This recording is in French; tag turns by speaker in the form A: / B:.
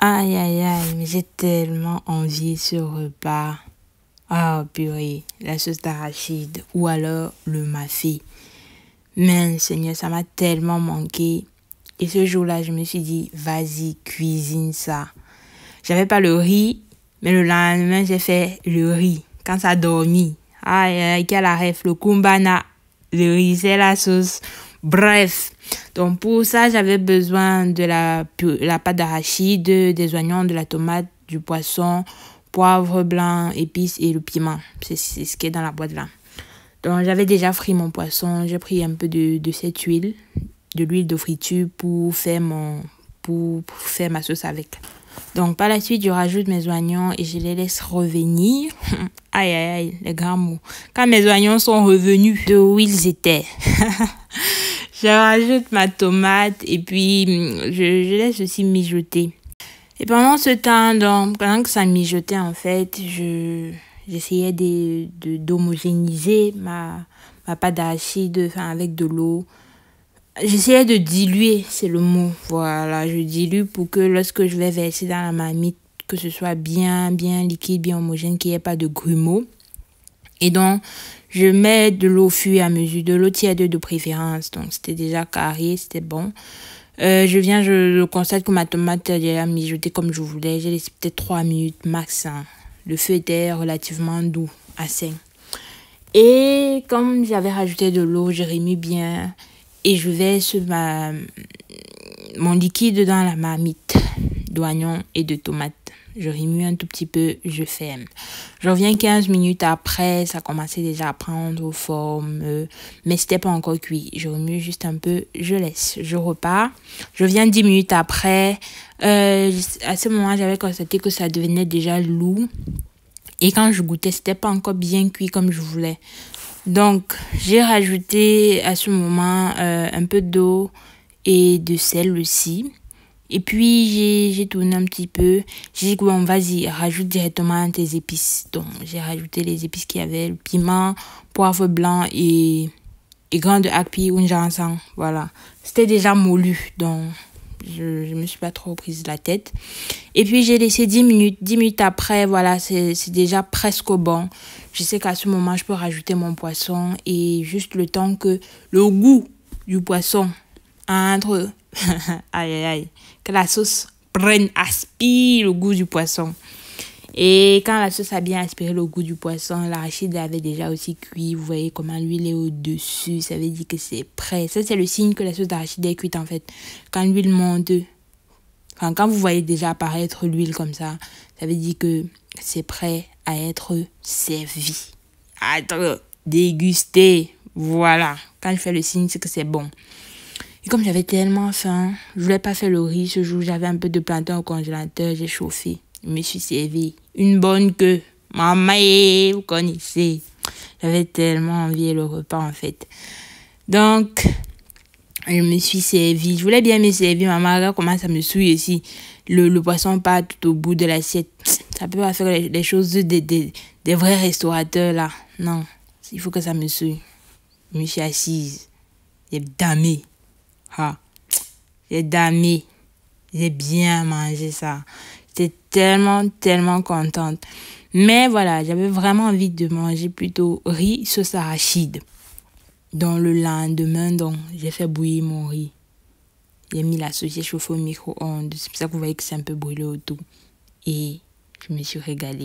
A: Aïe, aïe, aïe, mais j'ai tellement envie ce repas. Ah, purée, la sauce d'arachide ou alors le mafé. Mais Seigneur, ça m'a tellement manqué. Et ce jour-là, je me suis dit, vas-y, cuisine ça. J'avais pas le riz, mais le lendemain, j'ai fait le riz. Quand ça a dormi, aïe, aïe, quel ref, le kumbana, le riz, c'est la sauce. Bref, donc pour ça, j'avais besoin de la pâte d'arachide, des oignons, de la tomate, du poisson, poivre blanc, épices et le piment. C'est ce qui est dans la boîte là. Donc j'avais déjà frit mon poisson, j'ai pris un peu de cette huile, de l'huile de friture pour faire ma sauce avec. Donc par la suite, je rajoute mes oignons et je les laisse revenir. Aïe, aïe, aïe, les grands mots. Quand mes oignons sont revenus de où ils étaient, je rajoute ma tomate et puis je laisse aussi mijoter. Et pendant ce temps, donc, pendant que ça mijotait, en fait, j'essayais d'homogénéiser ma pâte d'arachide avec de l'eau. J'essayais de diluer, c'est le mot. Voilà, je dilue pour que lorsque je vais verser dans la marmite, que ce soit bien liquide, bien homogène, qu'il n'y ait pas de grumeaux. Et donc, je mets de l'eau au fur et à mesure, de l'eau tiède de préférence. Donc, c'était déjà carré, c'était bon. Je constate que ma tomate a déjà mijoté comme je voulais. J'ai laissé peut-être 3 minutes max. Hein. Le feu était relativement doux, à 5. Et comme j'avais rajouté de l'eau, je remis bien. Et je verse mon liquide dans la marmite d'oignons et de tomates. Je remue un tout petit peu, je ferme. Je reviens 15 minutes après, ça commençait déjà à prendre forme, mais c'était pas encore cuit. Je remue juste un peu, je laisse, je repars. Je viens 10 minutes après. À ce moment, j'avais constaté que ça devenait déjà lourd. Et quand je goûtais, c'était pas encore bien cuit comme je voulais. Donc, j'ai rajouté à ce moment un peu d'eau et de sel aussi. Et puis, j'ai tourné un petit peu. J'ai dit, bon, vas-y, rajoute directement tes épices. Donc, j'ai rajouté les épices qu'il y avait, le piment, poivre blanc et grain de akpi ou jansan. Voilà. C'était déjà moulu, donc je me suis pas trop prise la tête. Et puis, j'ai laissé 10 minutes. 10 minutes après, voilà, c'est déjà presque bon. Je sais qu'à ce moment, je peux rajouter mon poisson et juste le temps que le goût du poisson entre... aïe, aïe, aïe. Que la sauce aspire le goût du poisson. Et quand la sauce a bien aspiré le goût du poisson, l'arachide avait déjà aussi cuit. Vous voyez comment l'huile est au-dessus. Ça veut dire que c'est prêt. Ça, c'est le signe que la sauce d'arachide est cuite, en fait. Quand l'huile monte, enfin, quand vous voyez déjà apparaître l'huile comme ça veut dire que c'est prêt à être servi. À être dégusté. Voilà. Quand je fais le signe, c'est que c'est bon. Et comme j'avais tellement faim, je voulais pas faire le riz ce jour. J'avais un peu de plantain au congélateur, j'ai chauffé. Je me suis servi une bonne queue. Maman, vous connaissez. J'avais tellement envie le repas en fait. Donc, je me suis servi. Je voulais bien me servir. Maman, regarde comment ça me souille ici. Le poisson part tout au bout de l'assiette. Ça peut pas faire les choses des vrais restaurateurs là. Non, il faut que ça me souille. Je me suis assise. J'ai damé. Ah, j'ai damé. J'ai bien mangé ça. J'étais tellement contente. Mais voilà, j'avais vraiment envie de manger plutôt riz sauce arachide. Donc le lendemain, donc, j'ai fait bouillir mon riz. J'ai mis la sauce, j'ai chauffé au micro-ondes. C'est pour ça que vous voyez que c'est un peu brûlé autour. Et je me suis régalée.